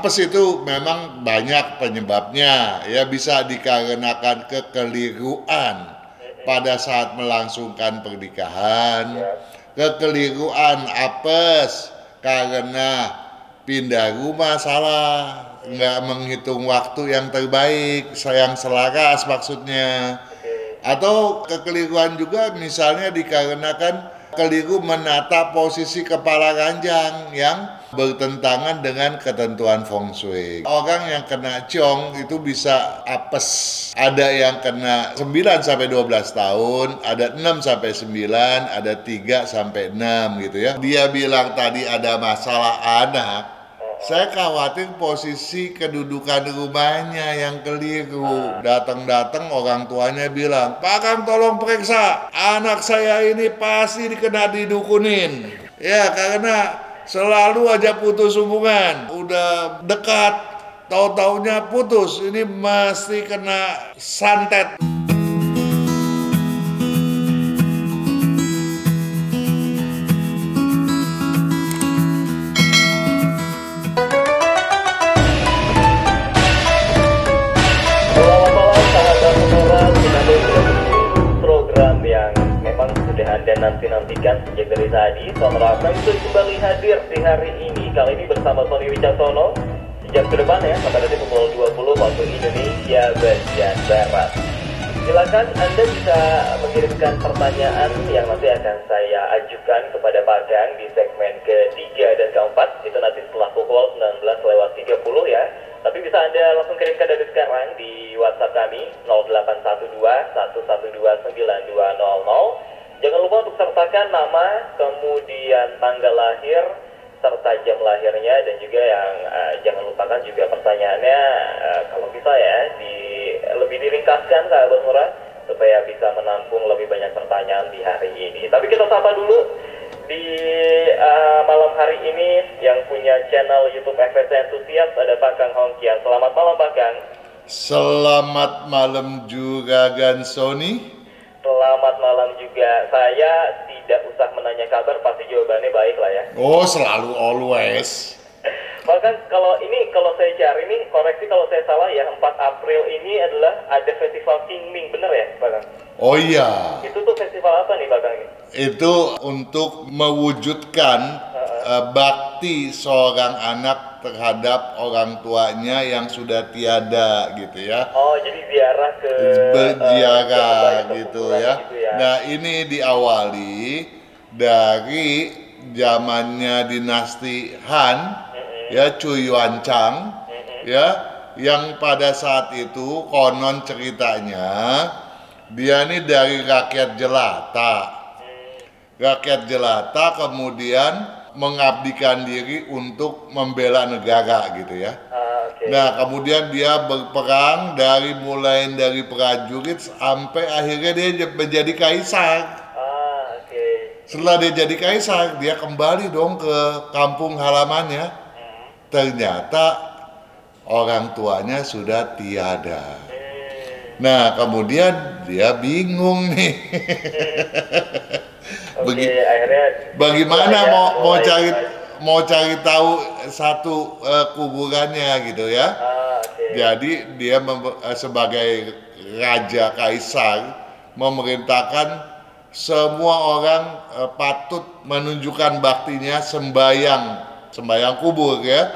Apes itu memang banyak penyebabnya, ya bisa dikarenakan kekeliruan pada saat melangsungkan pernikahan, kekeliruan apes karena pindah rumah salah, nggak menghitung waktu yang terbaik, yang selaras maksudnya, atau kekeliruan juga misalnya dikarenakan keliru menata posisi kepala ranjang yang bertentangan dengan ketentuan feng shui. Orang yang kena ciong itu bisa apes. Ada yang kena 9 sampai 12 tahun, ada 6 sampai 9, ada 3 sampai 6 gitu ya. Dia bilang tadi ada masalah anak. Saya khawatir posisi kedudukan rumahnya yang keliru. Datang-datang orang tuanya bilang, "Pak Kang tolong periksa, anak saya ini pasti dikena didukunin." Ya karena selalu aja putus hubungan. Udah dekat, tahu-taunya putus. Ini mesti kena santet. Dan nanti-nantikan sejak dari tadi, Sonora itu kembali hadir di hari ini. Kali ini bersama Sony Wicaksono sejak ke depan ya, sampai nanti pukul 20 waktu Indonesia bagian Barat. Silakan Anda bisa mengirimkan pertanyaan yang nanti akan saya ajukan kepada Pak Kang di segmen ketiga dan keempat. Itu nanti setelah pukul 19:30 ya. Tapi bisa Anda langsung kirimkan dari sekarang di WhatsApp kami 0812 112 9200. Jangan lupa untuk sertakan nama, kemudian tanggal lahir, serta jam lahirnya, dan juga yang jangan lupakan juga pertanyaannya, kalau bisa ya, lebih diringkaskan sahabat murah, supaya bisa menampung lebih banyak pertanyaan di hari ini. Tapi kita sapa dulu di malam hari ini yang punya channel YouTube FSC Enthusiast, ada Pak Kang Hongkian. Selamat malam Pak Kang. Selamat malam juga Gan Sony. Selamat malam juga. Saya tidak usah menanya kabar, pasti jawabannya baik lah ya. Oh, selalu always. Bahkan kalau saya cari ini, koreksi kalau saya salah ya, 4 April ini adalah ada festival Qingming, bener ya Pak Kang? Oh iya. Itu tuh festival apa nih Pak Kang? Itu untuk mewujudkan bakti seorang anak terhadap orang tuanya yang sudah tiada gitu ya. Oh, jadi ziarah ke berziarah gitu ya. Nah, ini diawali dari zamannya dinasti Han ya, Chu Yuanchang ya, yang pada saat itu konon ceritanya dia ini dari rakyat jelata. Rakyat jelata kemudian mengabdikan diri untuk membela negara gitu ya. Nah, kemudian dia berperang mulai dari prajurit sampai akhirnya dia menjadi kaisar. Setelah dia jadi kaisar, dia kembali dong ke kampung halamannya. Ternyata orang tuanya sudah tiada. Nah, kemudian dia bingung nih. Bagaimana mau cari tahu satu kuburannya gitu ya. Jadi dia sebagai raja kaisar memerintahkan semua orang patut menunjukkan baktinya sembayang kubur ya.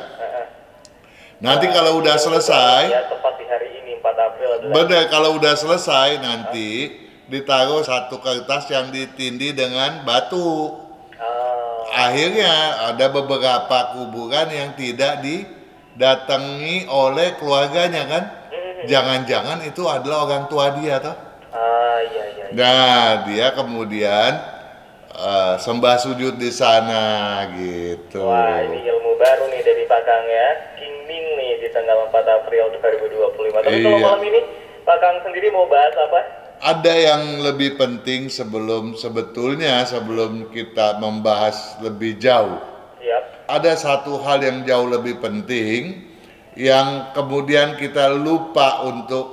Nanti kalau udah selesai, tepat di hari ini 4 April. bener, kalau udah selesai nanti ditaruh satu kertas yang ditindih dengan batu. Akhirnya ada beberapa kuburan yang tidak didatangi oleh keluarganya kan. Jangan-jangan itu adalah orang tua dia toh. Iya. Nah, dia kemudian sembah sujud di sana gitu. Wah, ini ilmu baru nih dari Pak Kang ya. Qingming nih di tanggal 4 April 2025. Tapi kalau malam ini Pak Kang sendiri mau bahas apa? Ada yang lebih penting sebelum kita membahas lebih jauh. Ada satu hal yang jauh lebih penting yang kemudian kita lupa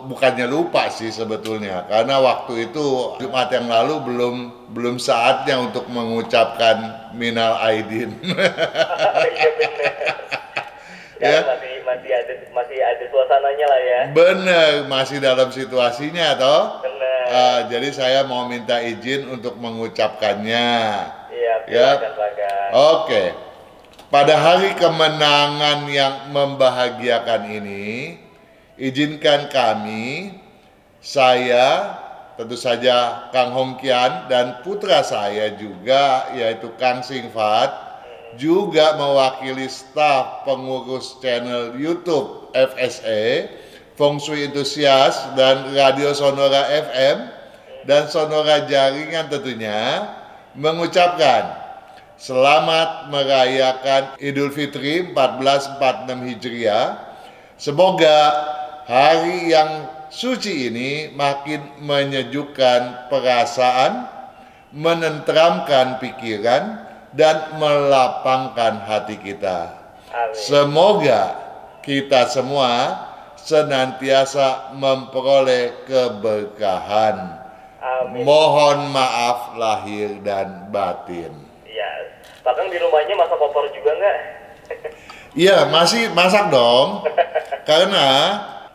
bukannya lupa sih sebetulnya, karena waktu itu Jumat yang lalu belum saatnya untuk mengucapkan minal aidin. Ya, masih ada suasananya lah ya. Bener, masih dalam situasinya toh. Bener. Jadi saya mau minta izin untuk mengucapkannya. Iya, Ya. silakan. Oke. Pada hari kemenangan yang membahagiakan ini, izinkan kami, saya, tentu saja Kang Hongkian dan putra saya juga, yaitu Kang Singfat, juga mewakili staf pengurus channel YouTube FSE, Feng Shui Enthusiast dan Radio Sonora FM dan Sonora Jaringan tentunya, mengucapkan selamat merayakan Idul Fitri 1446 Hijriah. Semoga hari yang suci ini makin menyejukkan perasaan, menenteramkan pikiran, dan melapangkan hati kita. Amin. Semoga kita semua senantiasa memperoleh keberkahan. Amin. Mohon maaf lahir dan batin. Iya. Bahkan di rumahnya masak opor juga nggak? Iya, masih masak dong. Karena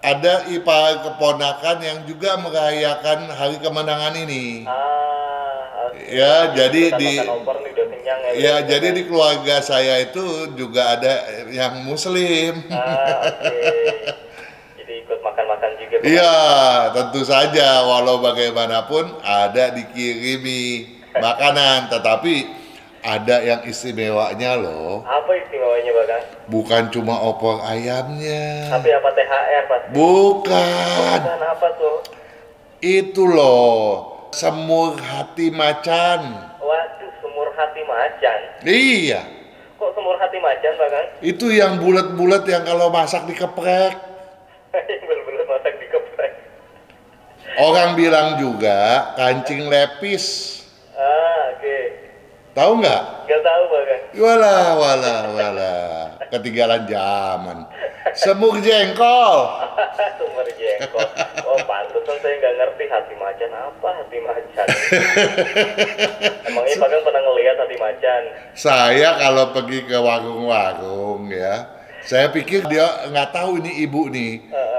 ada ipar keponakan yang juga merayakan hari kemenangan ini. Okay. Ya, jadi Kita di makan opor nih udah kenyang ya. ya, jadi di keluarga saya itu juga ada yang muslim. Oke. Jadi ikut makan-makan juga. Pak? Iya, tentu saja walau bagaimanapun ada dikirimi makanan, tetapi ada yang istimewanya loh. Apa istimewanya Bang? Bukan cuma opor ayamnya. Tapi apa THR pasti? Bukan. Bukan apa tuh? Itu loh, semur hati macan. Waduh, semur hati macan. Iya, Kok semur hati macan Bang? itu yang bulat-bulat yang kalau masak dikeprek. Yang bener-bener masak dikeprek. Orang bilang juga kancing lepis. Oke. Tahu nggak? Nggak tahu Bang. Walah. Ketinggalan zaman. Semur jengkol. Sumber jengkol. Oh, pantesan saya nggak ngerti hati macan apa hati macan. Emangnya Bang pernah ngelihat hati macan? Saya kalau pergi ke warung-warung ya, saya pikir dia nggak tahu ini ibu nih.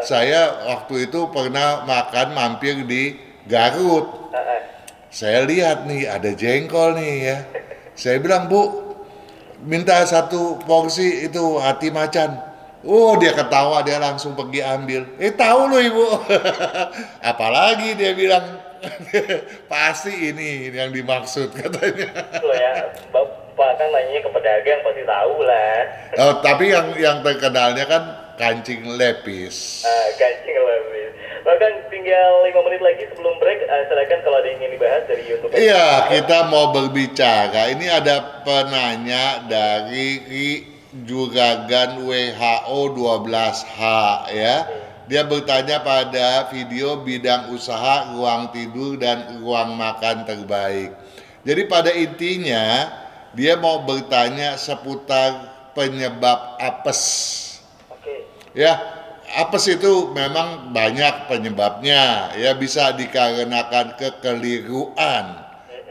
Saya waktu itu pernah mampir di Garut. Saya lihat nih ada jengkol nih ya. Saya bilang, Bu, minta satu porsi itu hati macan. Oh, dia ketawa, dia langsung pergi ambil. Tahu lo ibu. Apalagi dia bilang, pasti ini yang dimaksud katanya. Loh ya, Bapak kan nanya ke pedagang pasti tahu lah. Oh, tapi yang terkenalnya kan kancing lepis. Kancing lebih. Bahkan tinggal 5 menit lagi sebelum break, silakan kalau ada yang ingin dibahas dari YouTube. Iya, kita mau berbicara. Ini ada penanya dari Juragan WHO 12H ya. Dia bertanya pada video bidang usaha, ruang tidur dan ruang makan terbaik. Jadi pada intinya dia mau bertanya seputar penyebab apes. Oke. Ya, apes itu memang banyak penyebabnya, ya bisa dikarenakan kekeliruan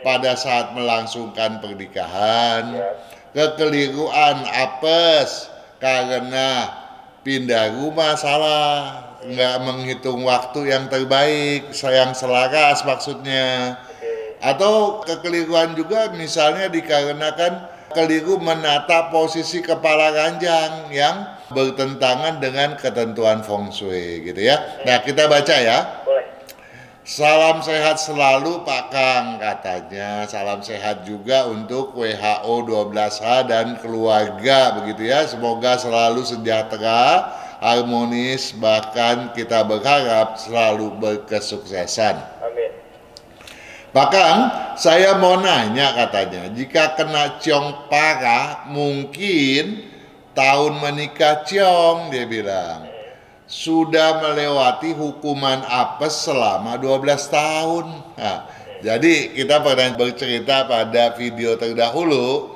pada saat melangsungkan pernikahan, kekeliruan apes karena pindah rumah salah, nggak menghitung waktu yang terbaik, yang selaras maksudnya, atau kekeliruan juga misalnya dikarenakan keliru menata posisi kepala ranjang yang bertentangan dengan ketentuan feng shui gitu ya. Nah, kita baca ya. Boleh. Salam sehat selalu Pak Kang katanya. Salam sehat juga untuk WHO 12H dan keluarga begitu ya. Semoga selalu sejahtera, harmonis, bahkan kita berharap selalu berkesuksesan. Amin. Bahkan saya mau nanya katanya, jika kena ciong parah mungkin tahun menikah ciong, dia bilang sudah melewati hukuman apes selama 12 tahun. Nah, jadi kita pernah bercerita pada video terdahulu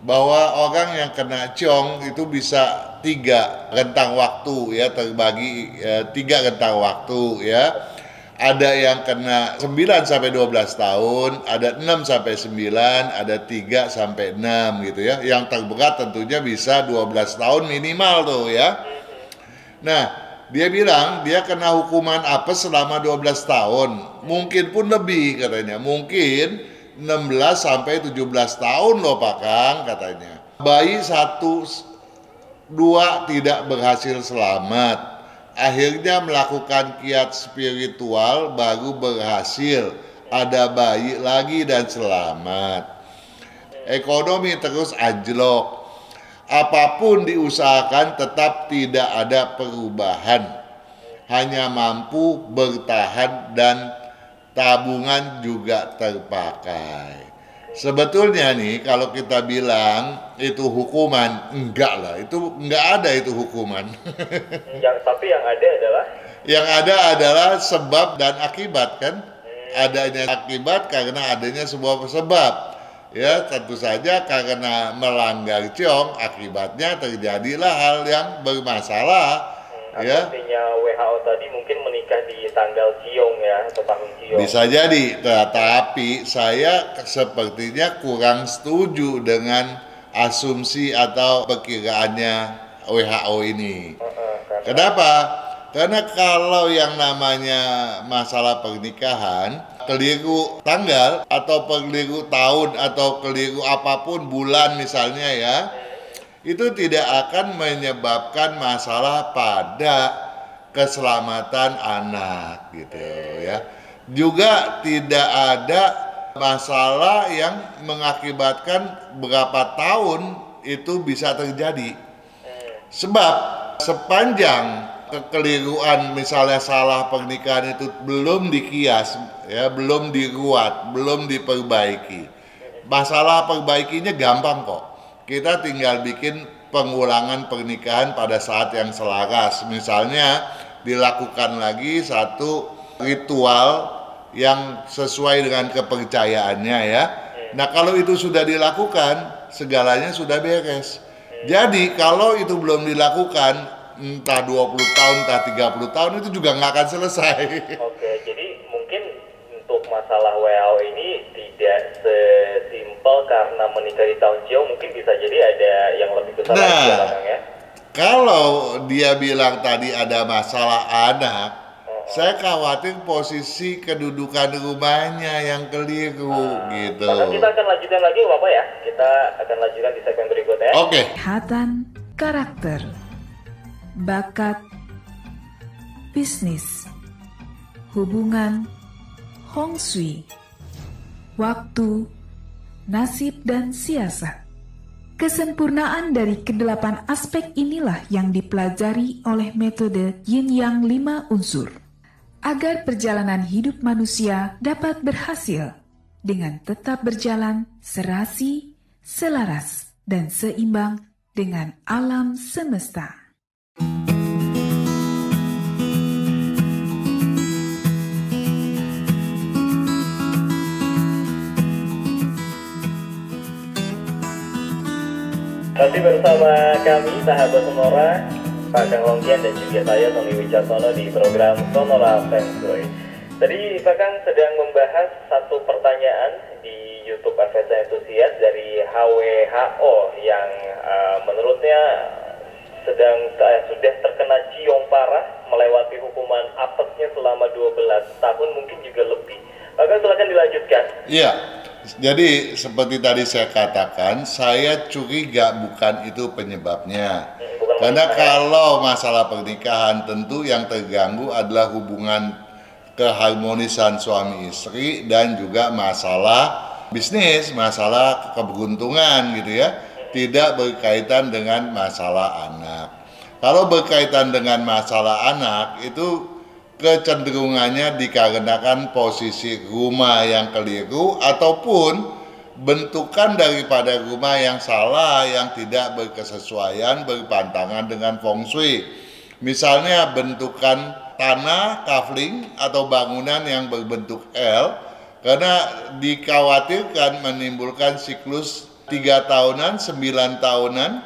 bahwa orang yang kena ciong itu bisa 3 rentang waktu ya, terbagi 3 rentang waktu ya. Ada yang kena 9 sampai 12 tahun, ada 6 sampai 9, ada 3 sampai 6 gitu ya. Yang terberat tentunya bisa 12 tahun minimal tuh ya. Nah, dia bilang dia kena hukuman apes selama 12 tahun. Mungkin pun lebih katanya. Mungkin 16 sampai 17 tahun loh Pak Kang katanya. Bayi 1, 2 tidak berhasil selamat. Akhirnya melakukan kiat spiritual baru berhasil. Ada bayi lagi dan selamat. Ekonomi terus anjlok. Apapun diusahakan tetap tidak ada perubahan. Hanya mampu bertahan dan tabungan juga terpakai. Sebetulnya nih kalau kita bilang itu hukuman, enggak lah, itu enggak ada itu hukuman. Tapi yang ada adalah sebab dan akibat kan. Adanya akibat karena adanya sebuah sebab. Ya, tentu saja karena melanggar ciong, akibatnya terjadilah hal yang bermasalah. Ya. Artinya WHO tadi mungkin menikah di tanggal ciong ya, atau tahun ciong. Bisa jadi, tetapi saya sepertinya kurang setuju dengan asumsi atau perkiraannya WHO ini. Kenapa? Karena kalau yang namanya masalah pernikahan, keliru tanggal atau keliru tahun atau keliru apapun bulan misalnya ya, itu tidak akan menyebabkan masalah pada keselamatan anak gitu ya. Juga tidak ada masalah yang mengakibatkan berapa tahun itu bisa terjadi. Sebab sepanjang kekeliruan misalnya salah pernikahan itu belum dikias ya, belum diruat, belum diperbaiki. Masalah perbaikinya gampang kok. Kita tinggal bikin pengulangan pernikahan pada saat yang selaras. Misalnya dilakukan lagi satu ritual yang sesuai dengan kepercayaannya ya. Nah, kalau itu sudah dilakukan, segalanya sudah beres. Jadi kalau itu belum dilakukan, entah 20 tahun, entah 30 tahun, itu juga nggak akan selesai. Oke, jadi mungkin untuk masalah WHO ini tidak sesimpel karena menikah di tahun ciong, mungkin bisa jadi ada yang lebih besar lagi ya. Kalau dia bilang tadi ada masalah anak, saya khawatir posisi kedudukan rumahnya yang keliru gitu. Maka kita akan lanjutkan lagi Bapak ya. Kita akan lanjutkan di segmen berikutnya. Oke. Kesehatan karakter, bakat, bisnis, hubungan, Hong Shui, waktu, nasib, dan siasat. Kesempurnaan dari kedelapan aspek inilah yang dipelajari oleh metode Yin Yang 5 unsur, agar perjalanan hidup manusia dapat berhasil dengan tetap berjalan serasi, selaras, dan seimbang dengan alam semesta. Masih bersama kami sahabat Sonora, Pak Kang Hongkian dan juga saya Tony Wicaksono di program Sonora Feng Shui. Tadi Pak Kang sedang membahas satu pertanyaan di YouTube FSC Entusias dari HWHO yang menurutnya sudah terkena ciong parah, melewati hukuman apesnya selama 12 tahun, mungkin juga lebih. Pak Kang silakan dilanjutkan. Iya. Jadi seperti tadi saya katakan, saya curiga bukan itu penyebabnya. Karena kalau masalah pernikahan tentu yang terganggu adalah hubungan keharmonisan suami istri dan juga masalah bisnis, masalah keberuntungan gitu ya. Tidak berkaitan dengan masalah anak. Kalau berkaitan dengan masalah anak itu kecenderungannya dikarenakan posisi rumah yang keliru ataupun bentukan daripada rumah yang salah, yang tidak berkesesuaian, berpantangan dengan feng shui. Misalnya bentukan tanah, kafling atau bangunan yang berbentuk L, karena dikhawatirkan menimbulkan siklus 3 tahunan, 9 tahunan,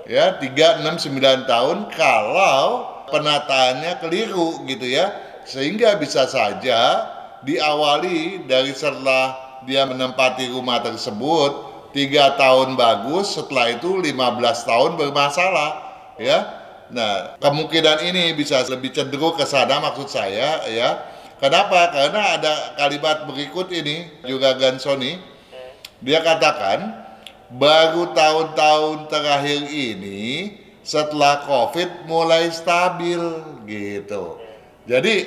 ya 3, 6, 9 tahun kalau penataannya keliru gitu ya, sehingga bisa saja diawali dari setelah dia menempati rumah tersebut 3 tahun bagus, setelah itu 15 tahun bermasalah ya. Nah, kemungkinan ini bisa lebih cenderung ke sana maksud saya ya. Kenapa? Karena ada kalimat berikut ini juga Gansoni. Dia katakan baru tahun-tahun terakhir ini setelah COVID mulai stabil gitu. Jadi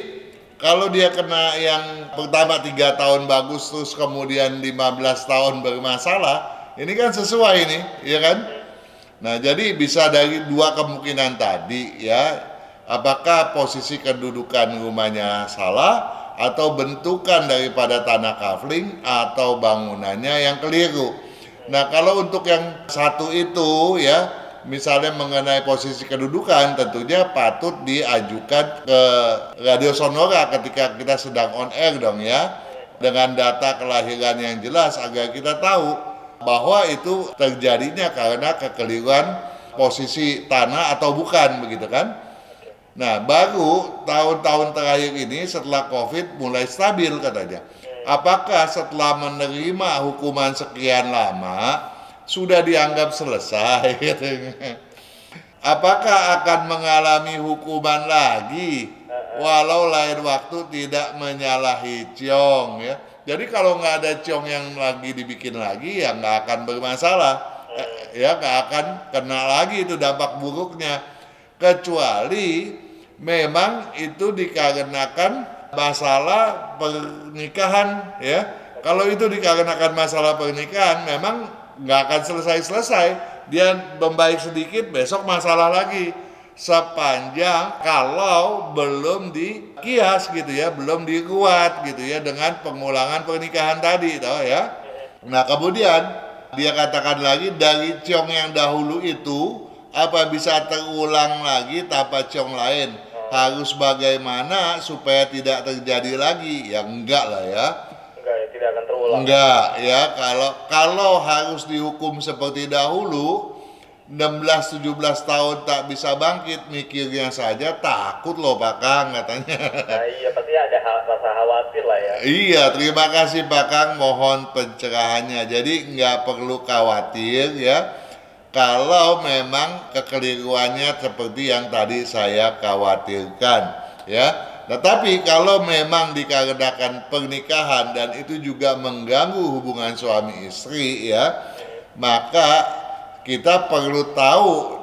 kalau dia kena yang pertama 3 tahun bagus terus kemudian 15 tahun bermasalah, ini kan sesuai nih, ya kan? Nah, jadi bisa dari dua kemungkinan tadi ya. Apakah posisi kedudukan rumahnya salah atau bentukan daripada tanah kafling atau bangunannya yang keliru. Nah, kalau untuk yang satu itu ya, misalnya mengenai posisi kedudukan, tentunya patut diajukan ke Radio Sonora ketika kita sedang on air dong ya, dengan data kelahiran yang jelas agar kita tahu bahwa itu terjadinya karena kekeliruan posisi tanah atau bukan, begitu kan? Nah, baru tahun-tahun terakhir ini setelah COVID mulai stabil katanya. Apakah setelah menerima hukuman sekian lama sudah dianggap selesai katanya? Apakah akan mengalami hukuman lagi walau lain waktu tidak menyalahi ciong ya? Jadi kalau nggak ada ciong yang lagi dibikin lagi ya nggak akan bermasalah, ya nggak akan kena lagi itu dampak buruknya, kecuali memang itu dikarenakan masalah pernikahan ya. Kalau itu dikarenakan masalah pernikahan memang nggak akan selesai-selesai, dia membaik sedikit besok masalah lagi, sepanjang kalau belum dikias gitu ya, belum dikuat gitu ya dengan pengulangan pernikahan tadi toh ya. Nah, kemudian dia katakan lagi dari ciong yang dahulu itu apa bisa terulang lagi tanpa ciong lain? Harus bagaimana supaya tidak terjadi lagi? Ya enggak lah ya. Enggak, ya, tidak akan terulang. Enggak ya, kalau harus dihukum seperti dahulu 16-17 tahun tak bisa bangkit, mikirnya saja takut loh Pak Kang katanya. Nah iya, pasti ada rasa khawatir lah ya. Iya, terima kasih Pak Kang, mohon pencerahannya. Jadi nggak perlu khawatir ya, kalau memang kekeliruannya seperti yang tadi saya khawatirkan ya. Tetapi kalau memang dikarenakan pernikahan dan itu juga mengganggu hubungan suami istri ya, maka kita perlu tahu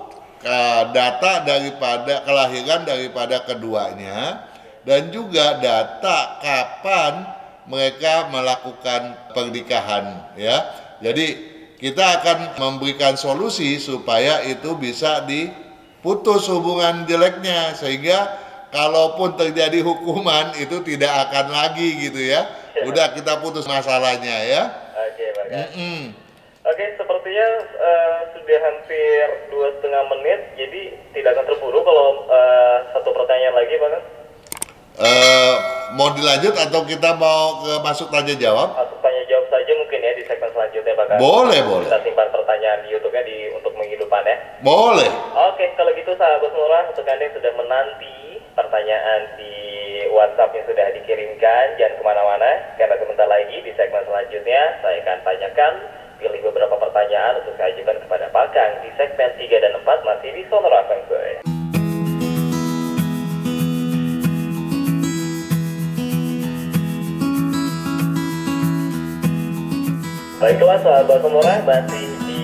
data daripada kelahiran daripada keduanya dan juga data kapan mereka melakukan pernikahan ya. Jadi kita akan memberikan solusi supaya itu bisa diputus hubungan jeleknya, sehingga kalaupun terjadi hukuman itu tidak akan lagi gitu ya. Udah kita putus masalahnya ya. Oke, Pak. Oke, sepertinya sudah hampir 2,5 menit, jadi tidak akan terburu kalau satu pertanyaan lagi, Pak. Mau dilanjut atau kita mau masuk tanya jawab? Masuk tanya jawab saja mungkin ya di segmen selanjutnya, Pak. Boleh. Kita simpan pertanyaan di YouTube-nya untuk minggu depan ya. Boleh. Oke, kalau gitu sahabat semua, untuk Anda yang sudah menanti pertanyaan di WhatsApp yang sudah dikirimkan, jangan kemana-mana, karena sebentar lagi di segmen selanjutnya saya akan tanyakan, pilih beberapa pertanyaan untuk saya ajukan kepada Pak Kang di segmen 3 dan 4 masih di Sonora Feng Shui. Baiklah sahabat semua, masih di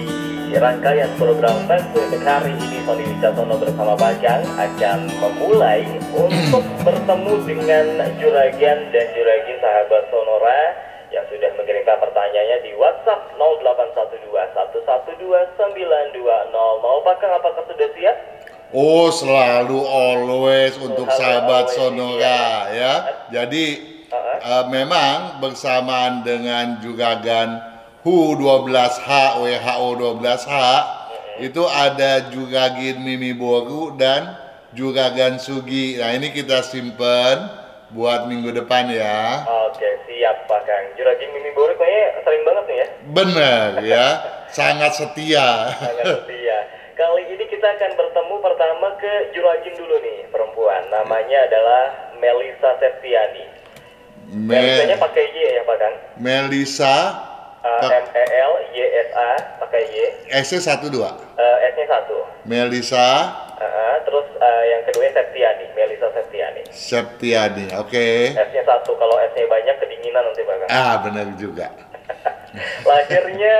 rangkaian program Feng Shui untuk hari ini, Sony Wicaksono bersama Pak Kang akan memulai untuk bertemu dengan juragan dan juragi sahabat Sonora yang sudah mengirimkan pertanyaannya di WhatsApp 0812-112-9200. Pak Kang, apakah sudah siap? Oh, selalu always untuk sahabat Sonora ya. Jadi memang bersamaan dengan juragan WHO 12H, WHO 12H, itu ada juragin Mimi Boru dan juragan Sugi. Nah, ini kita simpen buat minggu depan ya. Oke, siap Pak Kang. Juragin Mimi Boru kayaknya sering banget nih ya. Bener ya, sangat setia. Sangat setia. Kali ini kita akan bertemu pertama ke juragin dulu nih, perempuan. Namanya adalah Melisa Septiani. Melisanya pakai Y ya Pak Kang? Melisa M-E-L-Y-S-A pakai Y. S-nya 1-2. S-nya 1. Melisa Terus yang kedua Septiani, Melisa Septiani. Septiani, oke. S-nya 1, kalau S-nya banyak kedinginan nanti Pak. Ah, benar juga. Lahirnya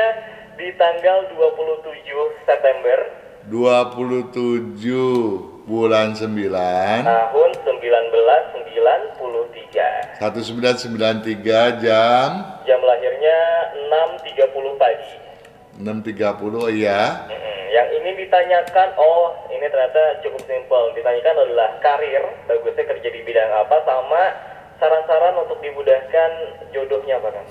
di tanggal 27 September 27 bulan 9 tahun 1993. 1993 jam Jam lahirnya 6.30 pagi. 6.30, iya. Yang ini ditanyakan, ini ternyata cukup simpel. Ditanyakan adalah karir, bagusnya kerja di bidang apa, sama saran-saran untuk dimudahkan jodohnya Pak kan?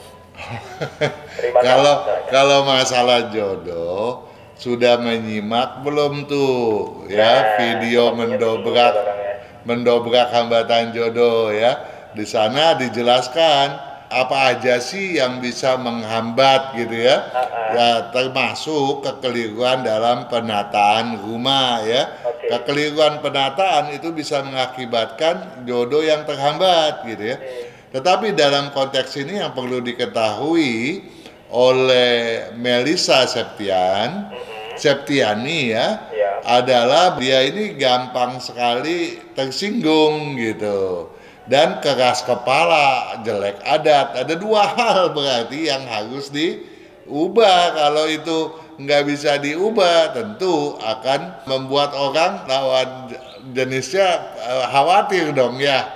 Terima kasih. Kalau masalah jodoh, sudah menyimak belum tuh ya video mendobrak hambatan jodoh ya. Di sana dijelaskan apa aja sih yang bisa menghambat gitu ya. Ya termasuk kekeliruan dalam penataan rumah ya. Kekeliruan penataan itu bisa mengakibatkan jodoh yang terhambat gitu ya. Tetapi dalam konteks ini yang perlu diketahui oleh Melisa Septiani ya, adalah dia ini gampang sekali tersinggung gitu. Dan keras kepala, jelek adat. Ada dua hal berarti yang harus diubah. Kalau itu nggak bisa diubah, tentu akan membuat orang lawan jenisnya khawatir dong ya.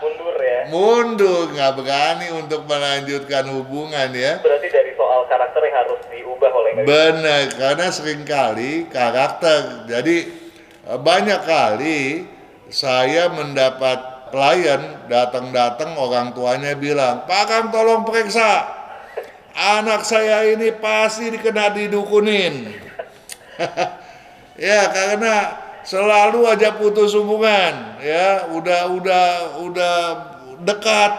Mundur, nggak berani untuk melanjutkan hubungan ya. Berarti dari soal karakter yang harus diubah oleh benar, karena seringkali karakter. Jadi banyak kali saya mendapat klien datang orang tuanya bilang, Pak Kang tolong periksa, anak saya ini pasti kena didukunin. Ya karena selalu aja putus hubungan ya, udah dekat,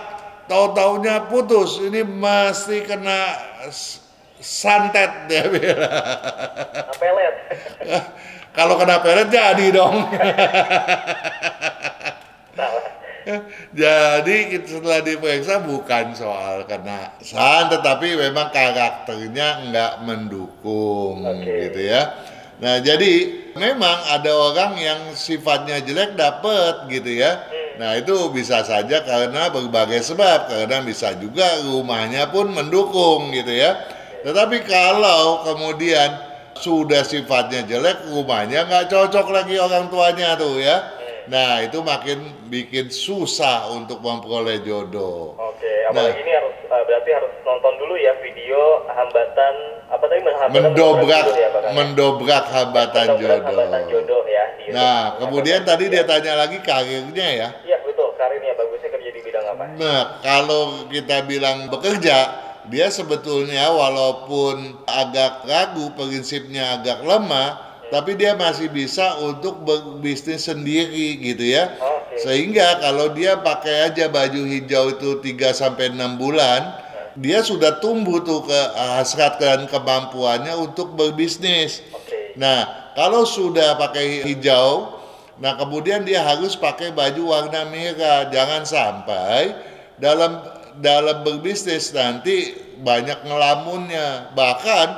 tahu-taunya putus, ini masih kena santet dia bilang. Pelet. Kalau kena pelet jadi dong. Jadi setelah diperiksa bukan soal kena santet, tetapi memang karakternya nggak mendukung gitu ya. Nah jadi memang ada orang yang sifatnya jelek dapet gitu ya. Nah itu bisa saja karena berbagai sebab, karena bisa juga rumahnya pun mendukung gitu ya. Tetapi kalau kemudian sudah sifatnya jelek, rumahnya nggak cocok lagi orang tuanya tuh ya. Nah itu makin bikin susah untuk memperoleh jodoh. Apalagi ini berarti harus nonton dulu ya video hambatan mendobrak hambatan jodoh ya. Nah kemudian tadi dia tanya lagi karirnya ya. Iya betul, karirnya bagusnya kerja di bidang apa? Nah kalau kita bilang bekerja, dia sebetulnya walaupun agak ragu, prinsipnya agak lemah, tapi dia masih bisa untuk berbisnis sendiri gitu ya. Sehingga kalau dia pakai aja baju hijau itu 3-6 bulan, dia sudah tumbuh tuh ke hasrat dan kemampuannya untuk berbisnis. Nah, kalau sudah pakai hijau, nah kemudian dia harus pakai baju warna merah. Jangan sampai dalam berbisnis nanti banyak ngelamunnya. Bahkan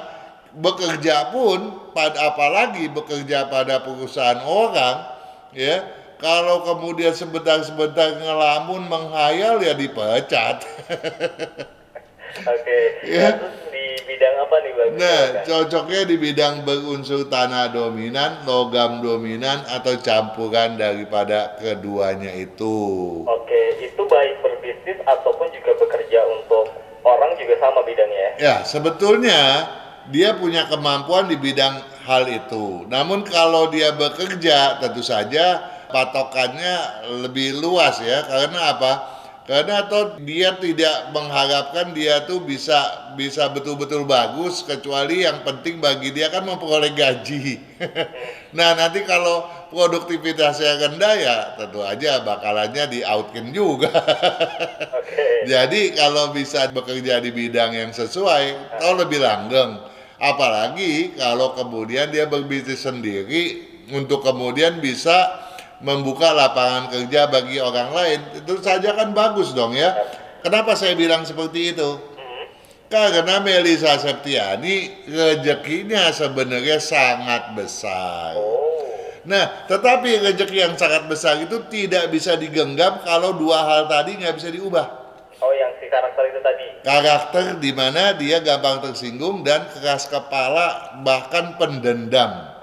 bekerja pun, apalagi bekerja pada perusahaan orang, ya kalau kemudian sebentar-sebentar ngelamun menghayal ya dipecat. Ya. Terus di bidang apa nih Bang? Nah, cocoknya di bidang berunsur tanah dominan, logam dominan, atau campuran daripada keduanya itu. Itu baik berbisnis ataupun juga bekerja untuk orang juga sama bidangnya ya? Ya, sebetulnya dia punya kemampuan di bidang hal itu. Namun kalau dia bekerja, tentu saja patokannya lebih luas ya. Karena apa? Karena dia tidak mengharapkan dia tuh bisa betul-betul bagus, kecuali yang penting bagi dia kan memperoleh gaji. Nah nanti kalau produktivitasnya rendah ya tentu aja bakalannya di-outkin juga. Jadi kalau bisa bekerja di bidang yang sesuai, atau lebih langgeng. Apalagi kalau kemudian dia berbisnis sendiri untuk kemudian bisa membuka lapangan kerja bagi orang lain, itu saja kan bagus dong ya. Kenapa saya bilang seperti itu? Karena Melisa Septiani rezekinya sebenarnya sangat besar. Nah, tetapi rezeki yang sangat besar itu tidak bisa digenggam kalau dua hal tadi nggak bisa diubah. Oh, yang si karakter itu tadi. Karakter di mana dia gampang tersinggung dan keras kepala, bahkan pendendam.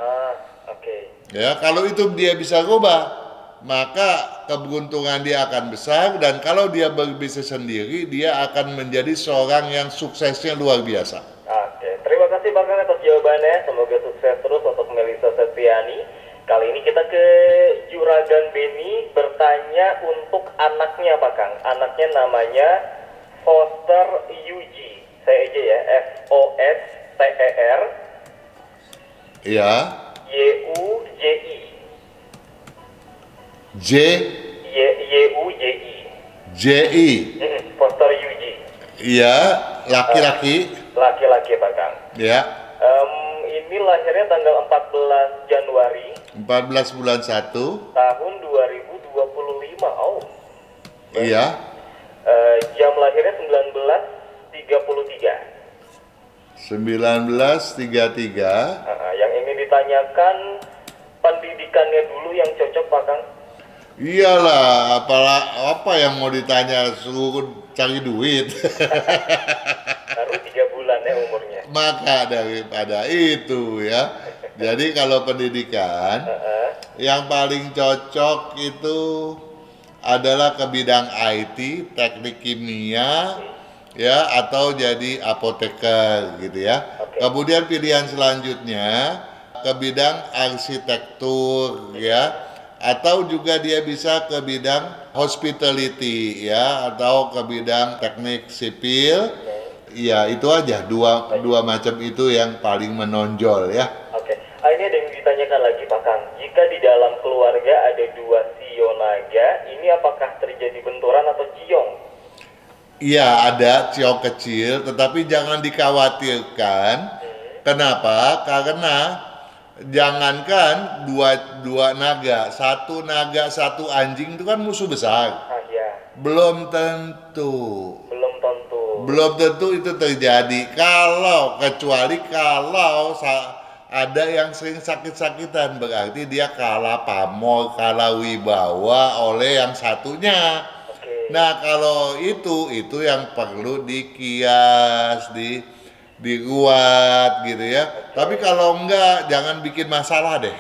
Oke. Ya, kalau itu dia bisa rubah, maka keberuntungan dia akan besar, dan kalau dia berbisnis sendiri, dia akan menjadi seorang yang suksesnya luar biasa. Oke, terima kasih Pak Kang atas jawabannya. Semoga sukses terus untuk Melisa Septiani. Kali ini kita ke Juragan Beni bertanya untuk anaknya Pak Kang. Anaknya namanya Foster Yuji. Saya aja ya, Foster Ya. Yuji. Yuji. JI. Foster Yuji. Iya, laki-laki. Laki-laki Pak Kang. Ya. Ini lahirnya tanggal 14 Januari 14 bulan 1. tahun 2025. Oh. Iya. Jam lahirnya 19.33. 1933. Yang ini ditanyakan pendidikannya dulu yang cocok Pak Kang. Iyalah, apa yang mau ditanya, suruh cari duit. Baru 3 bulan ya umurnya. Maka daripada itu ya. Jadi kalau pendidikan yang paling cocok itu adalah ke bidang IT, teknik kimia, ya, atau jadi apoteker gitu ya. Kemudian pilihan selanjutnya ke bidang arsitektur ya, atau juga dia bisa ke bidang hospitality ya, atau ke bidang teknik sipil. Ya, itu aja dua macam itu yang paling menonjol ya. Oke. Ini ada yang ditanyakan lagi Pak Kang. Jika di dalam keluarga ada 2 sio naga, ini apakah terjadi benturan atau ciong? Iya, ada ciong kecil, tetapi jangan dikhawatirkan. Kenapa? Karena jangankan dua naga, satu naga satu anjing itu kan musuh besar. Ya. Belum tentu itu terjadi, kecuali kalau ada yang sering sakit-sakitan, berarti dia kalah pamor, kalah wibawa oleh yang satunya. Nah, kalau itu yang perlu dikias, diruat gitu ya. Tapi kalau enggak, jangan bikin masalah deh.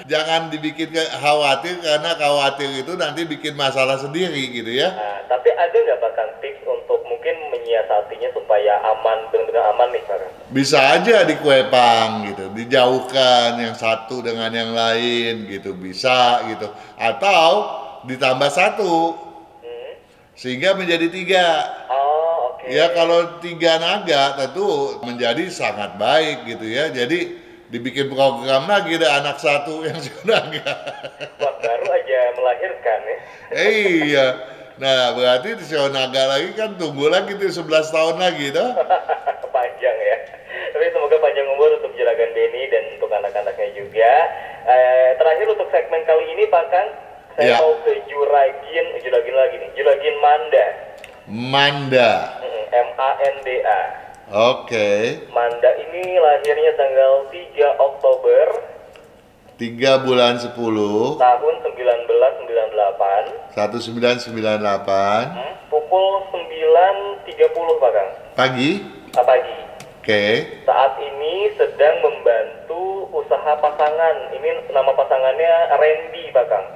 Jangan dibikin khawatir, karena khawatir itu nanti bikin masalah sendiri gitu ya. Nah, tapi ada nggak bahkan tips untuk mungkin menyiasatinya supaya aman, benar-benar aman nih Pak? Bisa aja dikuepang gitu, dijauhkan yang satu dengan yang lain gitu, bisa gitu. Atau ditambah satu, sehingga menjadi 3. Ya, kalau 3 naga tentu menjadi sangat baik gitu ya. Jadi dibikin program lagi ada anak satu yang naga. Wah, baru aja melahirkan ya. Iya. Nah, berarti si naga lagi kan tunggu lagi tuh 11 tahun lagi toh. Panjang ya. Tapi semoga panjang umur untuk Juragan Beni dan untuk anak-anaknya juga. Terakhir untuk segmen kali ini Pak Kang, saya mau ke Juragin Manda. Manda. Oke. Manda ini lahirnya tanggal 3 Oktober 3 bulan 10 tahun 1998. 1998. Pukul 9.30 Pak Kang. Pagi. Pagi. Oke. Saat ini sedang membantu usaha pasangan. Ini nama pasangannya Randy Pak Kang.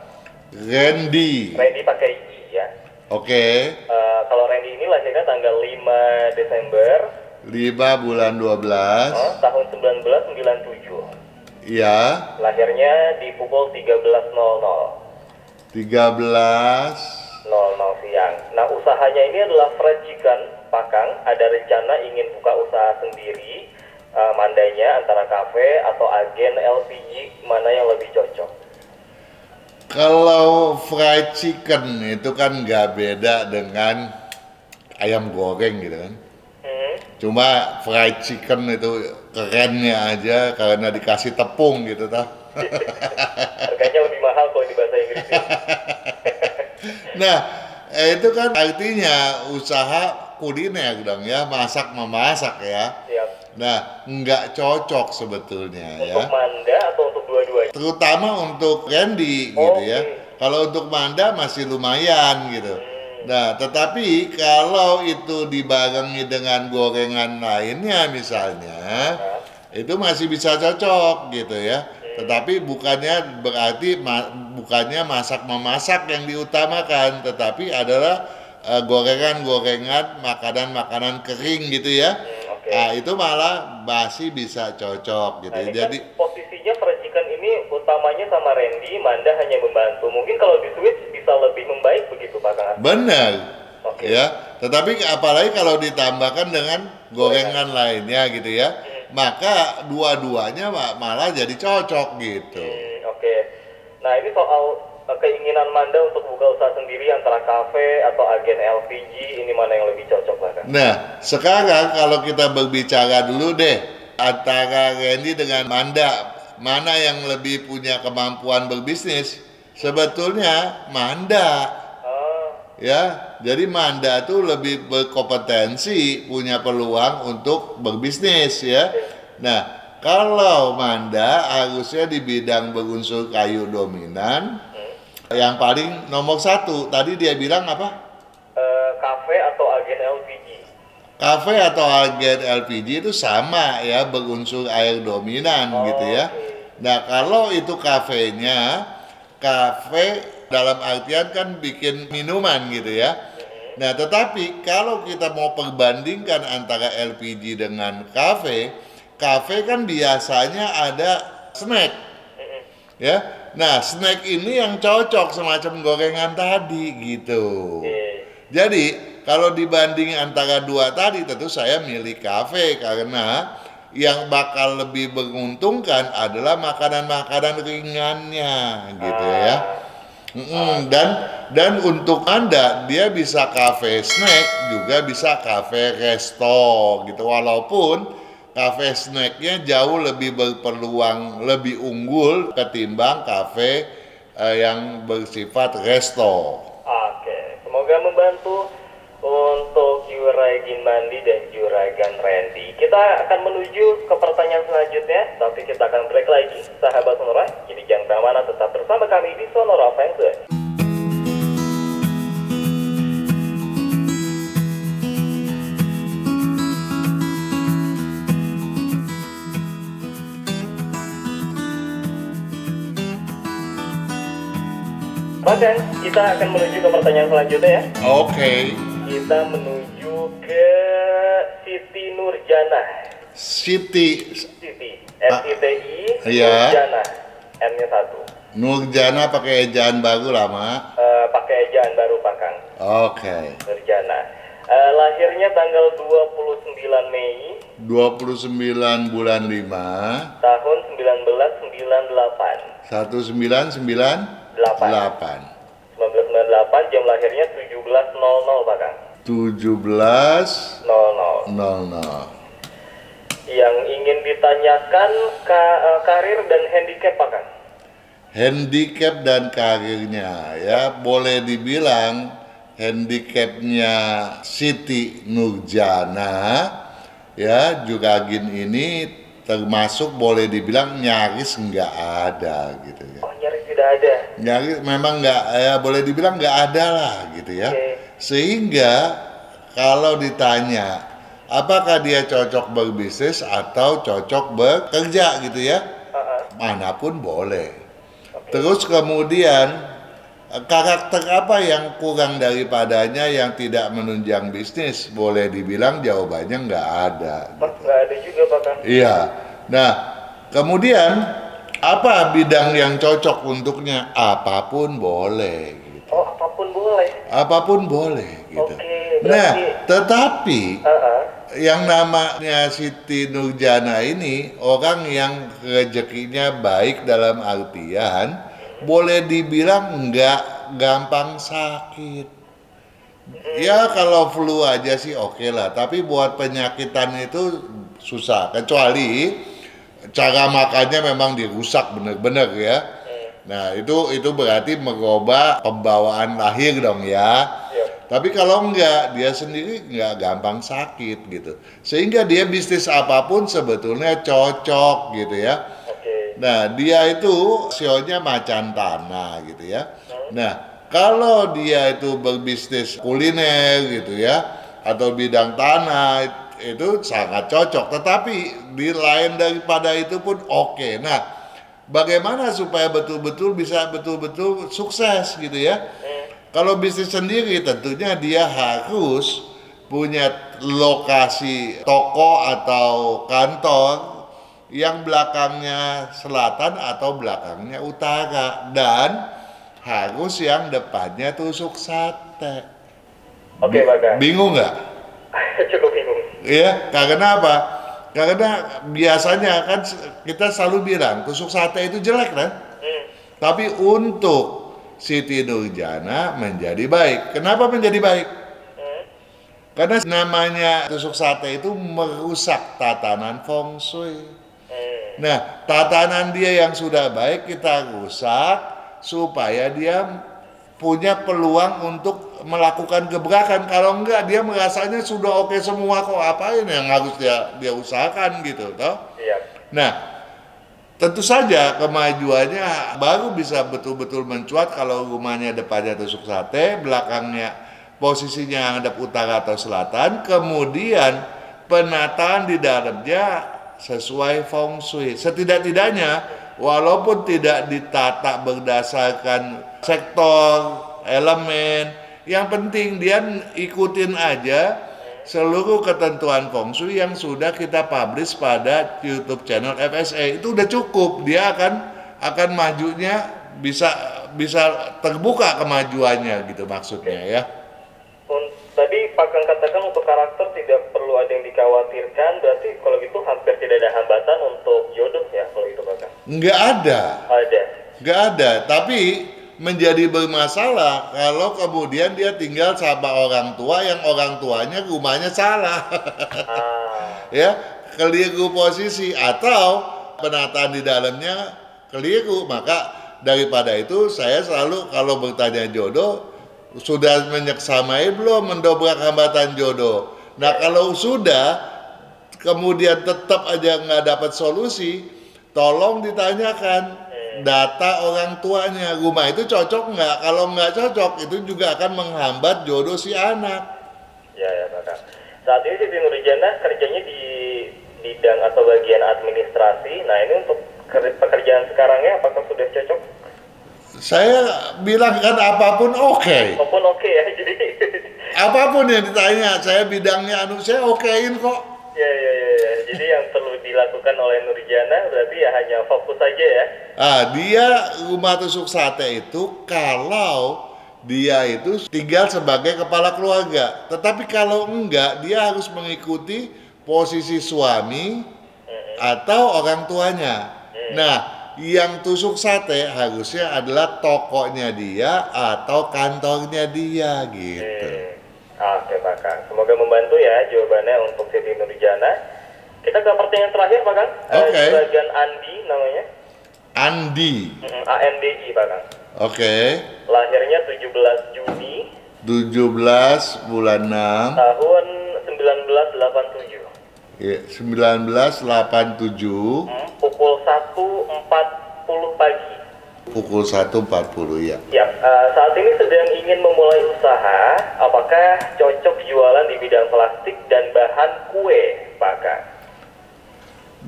Randy pakai I ya. Oke. Kalau Randy ini lahirnya tanggal 5 Desember 5 bulan 12 tahun 1997. Iya. Lahirnya di pukul 13.00 siang. Nah, usahanya ini adalah fried chicken Pak Kang. Ada rencana ingin buka usaha sendiri. Mandanya antara kafe atau agen LPG, mana yang lebih cocok? Kalau fried chicken itu kan nggak beda dengan ayam goreng gitu kan. Cuma fried chicken itu kerennya aja karena dikasih tepung gitu tau. Harganya lebih mahal kalau di bahasa Inggris. Nah, itu kan artinya usaha kuliner dong ya, masak memasak ya. Siap. Nah, nggak cocok sebetulnya untuk ya. Manda atau untuk dua-duanya? terutama untuk Randy gitu ya. Kalau untuk Manda masih lumayan gitu. Nah, tetapi kalau itu dibarengi dengan gorengan lainnya misalnya, itu masih bisa cocok gitu ya. Tetapi bukannya berarti bukannya masak memasak yang diutamakan, tetapi adalah gorengan-gorengan, makanan-makanan kering gitu ya. Nah, itu malah masih bisa cocok gitu. Nah, Jadi kan posisinya percikan ini utamanya sama Randy, Manda hanya membantu. Mungkin kalau di switch bisa lebih membaik begitu Pak Kang. benar. Ya, tetapi apalagi kalau ditambahkan dengan gorengan lainnya gitu ya. Maka dua-duanya malah jadi cocok gitu. Oke. Nah, ini soal keinginan Manda untuk buka usaha sendiri antara kafe atau agen LPG, ini mana yang lebih cocok Pak Kang? Nah, sekarang kalau kita berbicara dulu deh antara Randy dengan Manda, mana yang lebih punya kemampuan berbisnis? Sebetulnya Manda. Ya, jadi Manda tuh lebih berkompetensi, punya peluang untuk berbisnis ya. Nah, kalau Manda harusnya di bidang berunsur kayu dominan, yang paling nomor satu, tadi dia bilang apa? Kafe atau agen LPG. Kafe atau agen LPG itu sama ya, berunsur air dominan gitu ya. Nah, kalau itu kafenya, kafe dalam artian kan bikin minuman gitu ya. Nah, tetapi kalau kita mau perbandingkan antara LPG dengan kafe, kafe kan biasanya ada snack. Ya. Nah, snack ini yang cocok semacam gorengan tadi gitu. Jadi, kalau dibanding antara dua tadi tentu saya milih kafe karena yang bakal lebih menguntungkan adalah makanan-makanan ringannya gitu ya. Dan untuk Anda dia bisa kafe snack juga bisa kafe resto gitu, walaupun kafe snacknya jauh lebih berpeluang lebih unggul ketimbang kafe yang bersifat resto. Oke, semoga membantu untuk Juragan Mandi dan Juragan Randy. Kita akan menuju ke pertanyaan selanjutnya, tapi kita akan break lagi, sahabat Sonora. Jadi jangan kemana-mana, tetap bersama kami di Sonora Feng Shui. Bahkan kita akan menuju ke pertanyaan selanjutnya ya. Oke. Kita menuju ke Siti Nurjana. Siti. SITI Iya. Nurjana. N-nya 1. Nurjana pakai ejaan baru lama. Pakai ejaan baru Pak Kang. Oke. Nurjana. Lahirnya tanggal 29 Mei 29 bulan 5 tahun 1998. 1998. 1998, jam lahirnya 17.00 Pak Kang. 17.00. Yang ingin ditanyakan karir dan handicap Pak Kang. Handicap dan karirnya ya, boleh dibilang handicapnya Siti Nurjana ya, Juragan ini termasuk boleh dibilang nyaris nggak ada gitu ya. Oh, nyaris tidak ada. Nyaris memang nggak ya, boleh dibilang nggak ada lah gitu ya. Sehingga kalau ditanya apakah dia cocok berbisnis atau cocok bekerja gitu ya, manapun boleh. Terus kemudian karakter apa yang kurang daripadanya yang tidak menunjang bisnis? Boleh dibilang jawabannya nggak ada. Nggak ada juga Pak Kang. Iya. Nah, kemudian apa bidang yang cocok untuknya? Apapun boleh. Gitu. Oh, apapun boleh. Apapun boleh. Gitu. Oke, Nah, berarti tetapi yang namanya Siti Nurjana ini orang yang rezekinya baik dalam artian boleh dibilang nggak gampang sakit. Ya kalau flu aja sih oke lah, tapi buat penyakitan itu susah. Kecuali cara makannya memang dirusak bener-bener ya. Nah itu berarti merubah pembawaan lahir dong ya. Tapi kalau enggak, dia sendiri enggak gampang sakit gitu. Sehingga dia bisnis apapun sebetulnya cocok gitu ya. Nah, dia itu sionya macan tanah gitu ya. Nah, kalau dia itu berbisnis kuliner gitu ya, atau bidang tanah, itu sangat cocok. Tetapi di lain daripada itu pun oke. Nah, bagaimana supaya betul-betul bisa betul-betul sukses gitu ya? Kalau bisnis sendiri tentunya dia harus punya lokasi toko atau kantor yang belakangnya selatan atau belakangnya utara, dan harus yang depannya tusuk sate. Oke, Bagas. Bingung nggak? Cukup bingung. Iya, karena apa? Karena biasanya kan kita selalu bilang tusuk sate itu jelek kan? Tapi untuk Siti Nurjana menjadi baik. Kenapa menjadi baik? Karena namanya tusuk sate itu merusak tatanan feng shui. Nah, tatanan dia yang sudah baik kita rusak supaya dia punya peluang untuk melakukan gebrakan. Kalau enggak, dia merasanya sudah oke semua kok, apain yang harus dia usahakan gitu, toh? Iya. Nah, tentu saja kemajuannya baru bisa betul-betul mencuat kalau rumahnya depannya tusuk sate, belakangnya posisinya hadap utara atau selatan, kemudian penataan di dalamnya sesuai feng shui. Setidak-tidaknya walaupun tidak ditata berdasarkan sektor, elemen, yang penting dia ikutin aja seluruh ketentuan feng shui yang sudah kita publish pada YouTube channel FSA. Itu udah cukup, dia akan majunya bisa terbuka kemajuannya gitu maksudnya ya. Tadi Pak Kang katakan untuk karakter tidak perlu ada yang dikhawatirkan, berarti kalau gitu hampir tidak ada hambatan untuk jodoh ya kalau itu Pak Kang? Nggak ada. Ada. Nggak ada, tapi menjadi bermasalah kalau kemudian dia tinggal sama orang tua yang orang tuanya rumahnya salah. Ya, keliru posisi atau penataan di dalamnya keliru. Maka daripada itu saya selalu kalau bertanya jodoh, sudah menyeksamai belum mendobrak hambatan jodoh. Nah, kalau sudah kemudian tetap aja nggak dapat solusi, tolong ditanyakan data orang tuanya, rumah itu cocok nggak? Kalau nggak cocok, itu juga akan menghambat jodoh si anak. Ya Pak Kang. Saat ini Siti Nurjana kerjanya di bidang atau bagian administrasi. Nah, ini untuk pekerjaan sekarangnya apakah sudah cocok? Saya bilang kan apapun oke. Apapun oke ya, jadi Apapun yang ditanya, saya bidangnya saya okein kok. ya. Jadi yang perlu dilakukan oleh Nurjana berarti ya hanya fokus saja ya. Dia rumah tusuk sate itu kalau dia itu tinggal sebagai kepala keluarga. Tetapi kalau enggak, dia harus mengikuti posisi suami atau orang tuanya. Nah, yang tusuk sate harusnya adalah tokonya dia atau kantornya dia gitu. Oke Pak Kang, semoga membantu ya jawabannya untuk Siti Nurjana. Kita ke pertanyaan terakhir Pak Kang. Oke. Bagian Andi namanya. Andi. ANDI Pak Kang. Oke. Lahirnya 17 Juni 17 bulan 6 tahun 1987. ya, 1987 Pukul 1.40 pagi. pukul 1.40 ya. Ya, saat ini sedang ingin memulai usaha. Apakah cocok jualan di bidang plastik dan bahan kue, Pak Kang?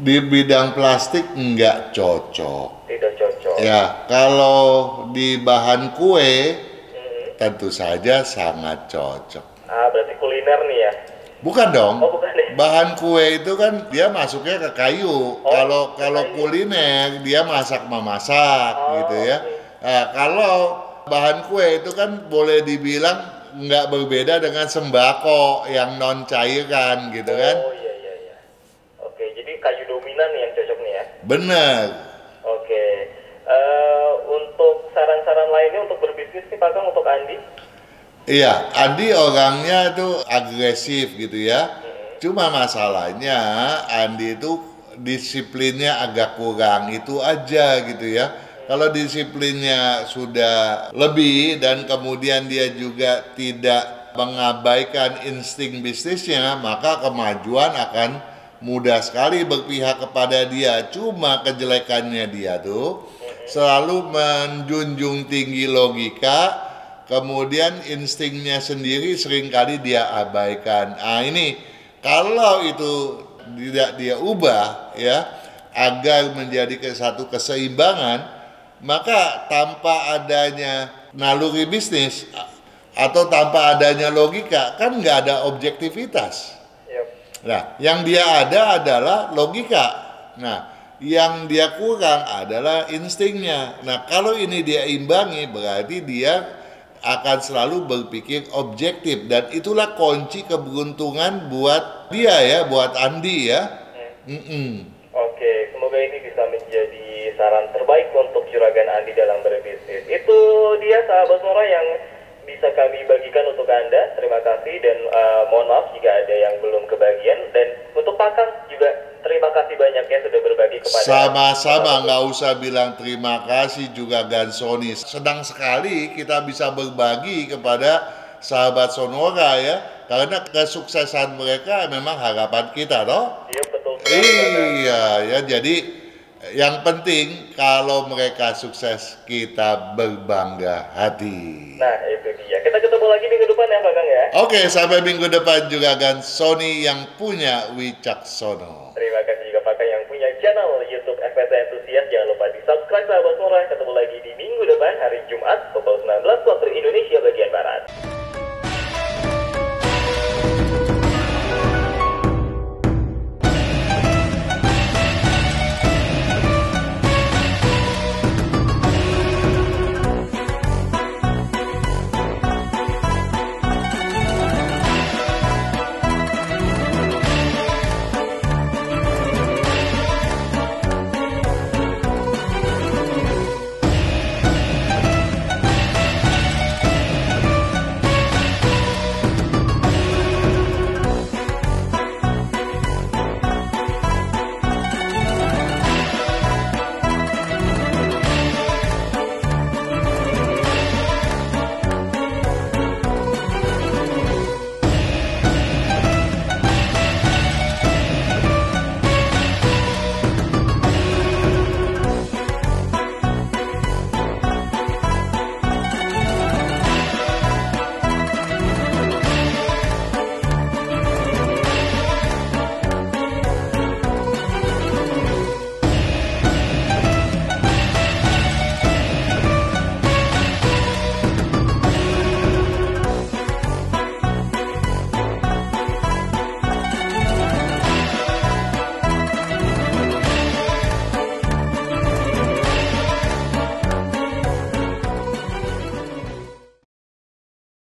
Di bidang plastik enggak cocok. Tidak cocok. Ya, kalau di bahan kue tentu saja sangat cocok. Berarti kuliner nih ya? Bukan dong. Oh, bukan ya? Bahan kue itu kan dia masuknya ke kayu. Kalau kuliner dia masak memasak gitu ya. Nah, kalau bahan kue itu kan boleh dibilang nggak berbeda dengan sembako yang non cairan gitu kan. Oh iya. Oke, jadi kayu dominan nih yang cocok nih ya? Bener. Oke. Untuk saran-saran lainnya untuk berbisnis nih Pak Kang untuk Andi? Iya, Andi orangnya itu agresif gitu ya. Cuma masalahnya Andi itu disiplinnya agak kurang, itu aja gitu ya. Kalau disiplinnya sudah lebih dan kemudian dia juga tidak mengabaikan insting bisnisnya, maka kemajuan akan mudah sekali berpihak kepada dia. Cuma kejelekannya dia tuh selalu menjunjung tinggi logika, kemudian instingnya sendiri seringkali dia abaikan. Ah, ini kalau itu tidak dia ubah ya agar menjadi satu keseimbangan, maka tanpa adanya naluri bisnis atau tanpa adanya logika kan nggak ada objektivitas. Nah, yang dia ada adalah logika. Nah, yang dia kurang adalah instingnya. Nah, kalau ini dia imbangi, berarti dia akan selalu berpikir objektif. Dan itulah kunci keberuntungan buat dia ya, buat Andi ya. Oke, semoga ini bisa menjadi saran terbaik untuk juragan Andi dalam berbisnis. Itu dia sahabat Sonora yang bisa kami bagikan untuk Anda. Terima kasih dan mohon maaf jika ada yang belum kebagian. Dan untuk Pakang juga terima kasih banyak ya sudah berbagi kepada. Sama-sama, nggak usah bilang terima kasih juga Gansoni. Senang sekali kita bisa berbagi kepada sahabat Sonora ya. Karena kesuksesan mereka memang harapan kita toh. Iya betul. Iya ya, jadi yang penting kalau mereka sukses kita berbangga hati. Nah itu dia. Kita ketemu lagi minggu depan ya Pakang ya. Oke, sampai minggu depan juga Gansoni yang punya Wicaksono. Terima kasih juga Pakang yang punya channel YouTube FPT Enthusiast. Jangan lupa di subscribe sahabat Sonora. Ketemu lagi di minggu depan hari Jumat pukul 19 waktu Indonesia bagian Barat.